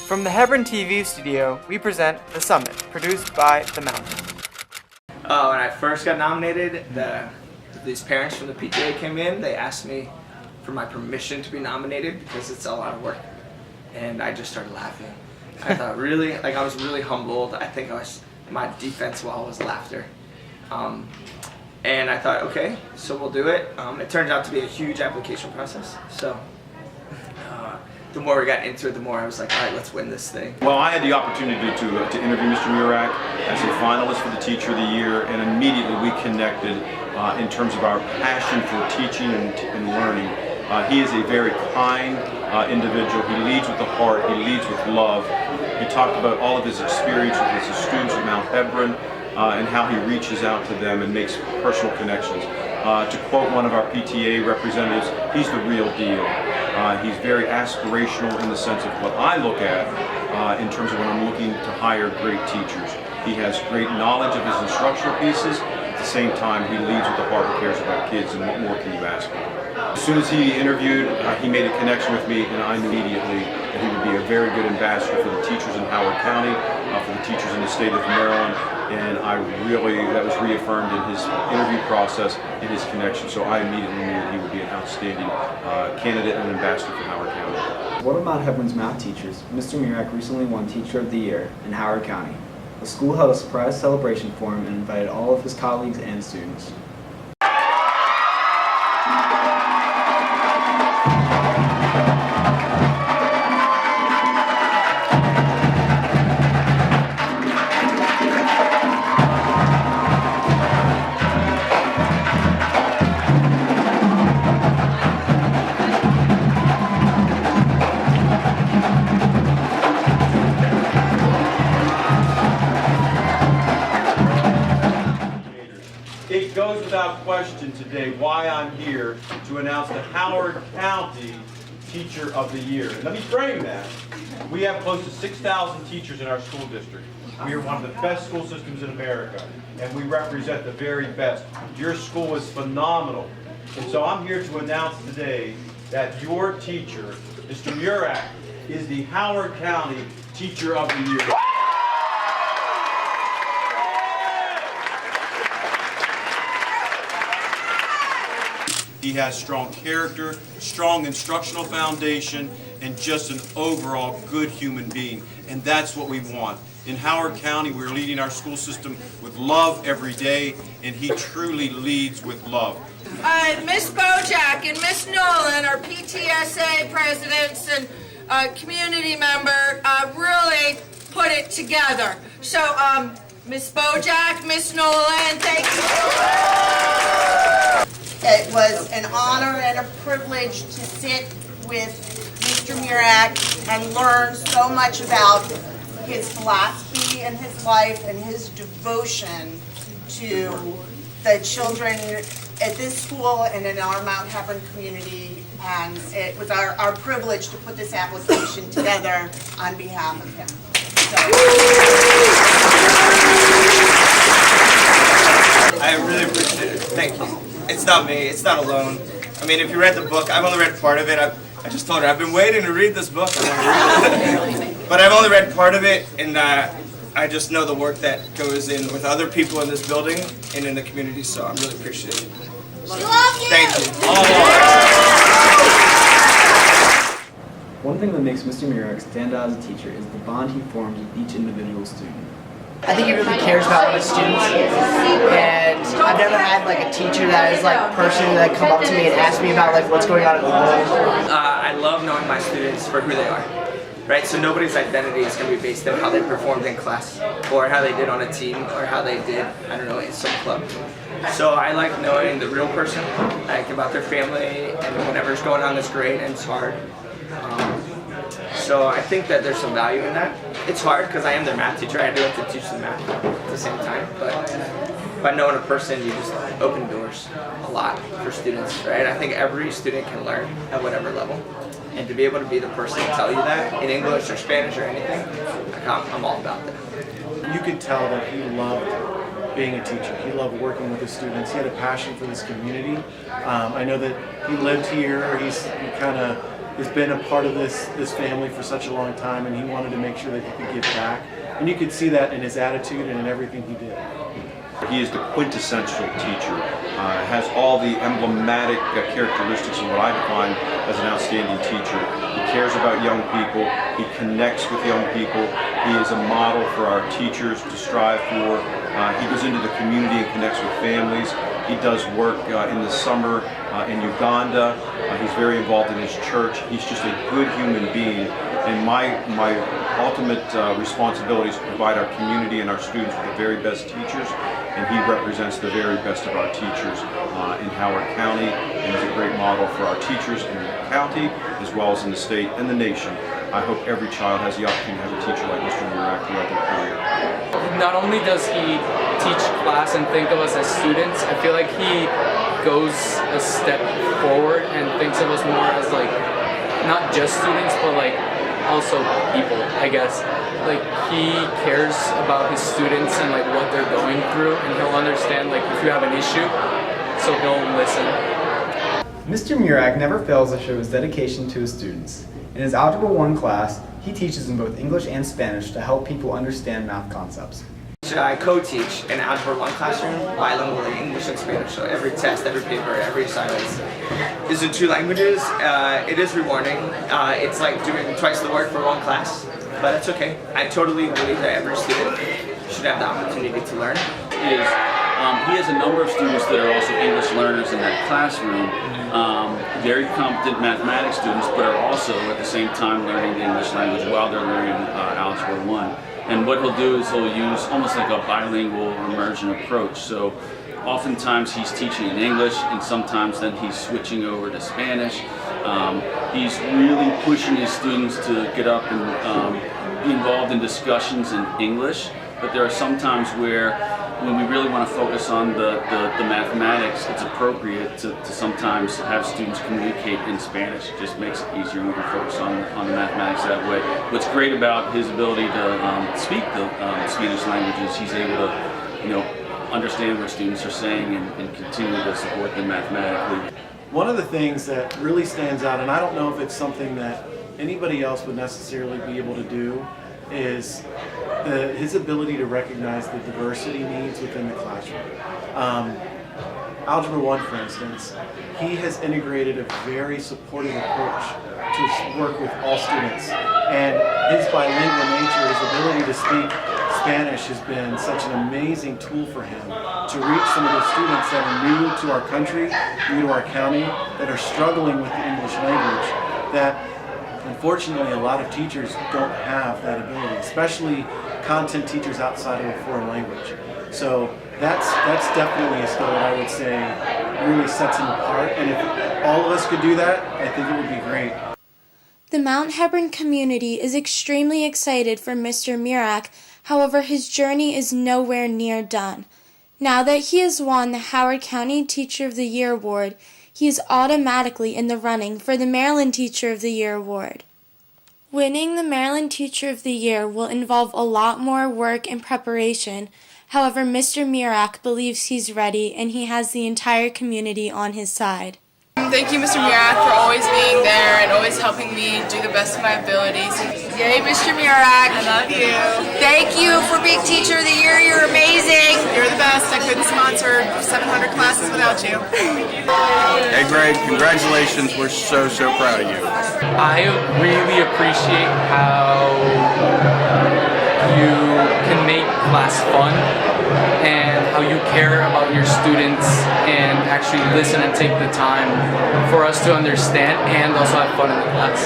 From the Hebron TV studio, we present The Summit, produced by The Mountain. When I first got nominated, these parents from the PTA came in. They asked me for my permission to be nominated because it's a lot of work. And I just started laughing. I thought I was really humbled. I think my defense wall was laughter. And I thought, okay, so we'll do it. It turned out to be a huge application process. So the more we got into it, the more I was like, all right, let's win this thing. Well, I had the opportunity to interview Mr. Murach as a finalist for the Teacher of the Year, and immediately we connected in terms of our passion for teaching and learning. He is a very kind individual. He leads with the heart. He leads with love. He talked about all of his experience with his students at Mount Hebron and how he reaches out to them and makes personal connections. To quote one of our PTA representatives, he's the real deal. He's very aspirational in the sense of what I look at in terms of when I'm looking to hire great teachers. He has great knowledge of his instructional pieces. At the same time, he leads with the heart and cares about kids, and what more can you ask for? As soon as he interviewed, he made a connection with me, and I knew immediately that he would be a very good ambassador for the teachers in Howard County, for the teachers in the state of Maryland, and that was reaffirmed in his interview process, in his connection, so I immediately knew that he would be an outstanding candidate and ambassador for Howard County. One of Mount Hebron's math teachers, Mr. Murach, recently won Teacher of the Year in Howard County. The school held a surprise celebration for him and invited all of his colleagues and students. It goes without question today why I'm here to announce the Howard County Teacher of the Year. And let me frame that. We have close to 6,000 teachers in our school district. We are one of the best school systems in America, and we represent the very best. Your school is phenomenal. And so I'm here to announce today that your teacher, Mr. Murach, is the Howard County Teacher of the Year. He has strong character, strong instructional foundation, and just an overall good human being. And that's what we want. In Howard County, we're leading our school system with love every day, and he truly leads with love. Miss Bojack and Miss Nolan, our PTSA presidents and community member, really put it together. So, Miss Bojack, Miss Nolan, thank you. It was an honor and a privilege to sit with Mr. Murach and learn so much about his philosophy and his life and his devotion to the children at this school and in our Mount Hebron community. And it was our privilege to put this application together on behalf of him. I really appreciate it. Thank you. It's not me. It's not alone. I mean, if you read the book, I've only read part of it. I just told her, I've been waiting to read this book. But I've only read part of it, and I just know the work that goes in with other people in this building and in the community, so I'm really appreciative. Thank you. One thing that makes Mr. Murach stand out as a teacher is the bond he forms with each individual student. I think he really cares about his students, and I've never had like a teacher that is like personally like come up to me and ask me about like what's going on in the world. I love knowing my students for who they are, right? So nobody's identity is going to be based on how they performed in class, or how they did on a team, or how they did, I don't know, in some club. So I like knowing the real person, like about their family, and whatever's going on is great and it's hard. So I think that there's some value in that. It's hard because I am their math teacher. I do have to teach them math at the same time. But by knowing a person, you just open doors a lot for students, right? I think every student can learn at whatever level. And to be able to be the person to tell you that in English or Spanish or anything, I'm all about that. You could tell that he loved being a teacher. He loved working with the students. He had a passion for this community. I know that he lived here, or he kind of has been a part of this family for such a long time, and he wanted to make sure that he could give back. And you could see that in his attitude and in everything he did. He is the quintessential teacher, has all the emblematic characteristics of what I define as an outstanding teacher. He cares about young people, he connects with young people, he is a model for our teachers to strive for. He goes into the community and connects with families. He does work in the summer in Uganda. He's very involved in his church. He's just a good human being. And my ultimate responsibility is to provide our community and our students with the very best teachers, and he represents the very best of our teachers in Howard County, and is a great model for our teachers in the county as well as in the state and the nation. I hope every child has the opportunity to have a teacher like Mr. Murach throughout their career. Not only does he teach class and think of us as students, I feel like he goes a step forward and thinks of us more as like not just students, but like also people, I guess. Like he cares about his students and like what they're going through, and he'll understand like if you have an issue, so he'll listen. Mr. Murach never fails to show his dedication to his students. In his Algebra 1 class, he teaches in both English and Spanish to help people understand math concepts. I co-teach in Algebra 1 classroom, bilingually, English and Spanish. So every test, every paper, every assignment is in 2 languages. It is rewarding. It's like doing twice the work for 1 class, but it's okay. I totally believe that every student should have the opportunity to learn. He has a number of students that are also English learners in that classroom, very competent mathematics students, but are also at the same time learning the English language while they're learning Algebra 1. And what he'll do is he'll use almost like a bilingual immersion approach. So oftentimes he's teaching in English, and sometimes then he's switching over to Spanish. He's really pushing his students to get up and be involved in discussions in English, but there are some times where when we really want to focus on the mathematics, it's appropriate to sometimes have students communicate in Spanish. It just makes it easier when we can focus on the mathematics that way. What's great about his ability to speak the Spanish language is he's able to, understand what students are saying and continue to support them mathematically. One of the things that really stands out, and I don't know if it's something that anybody else would necessarily be able to do, is his ability to recognize the diversity needs within the classroom. Algebra 1, for instance, he has integrated a very supportive approach to work with all students. And his bilingual nature, his ability to speak Spanish has been such an amazing tool for him to reach some of the students that are new to our country, new to our county, that are struggling with the English language, that unfortunately, a lot of teachers don't have that ability, especially content teachers outside of a foreign language. So that's definitely a skill that I would say really sets him apart. And if all of us could do that, I think it would be great. The Mount Hebron community is extremely excited for Mr. Murach. However, his journey is nowhere near done. Now that he has won the Howard County Teacher of the Year Award, he is automatically in the running for the Maryland Teacher of the Year Award. Winning the Maryland Teacher of the Year will involve a lot more work and preparation. However, Mr. Murach believes he's ready, and he has the entire community on his side. Thank you, Mr. Murach, for always being there and always helping me do the best of my abilities. Yay, Mr. Murach. I love you. Thank you for being Teacher of the Year. You're amazing. You're the best. I couldn't sponsor 700 classes without you. Hey, Greg, congratulations. We're so proud of you. I really appreciate how you can make class fun and how you care about your students and actually listen and take the time for us to understand and also have fun in the class.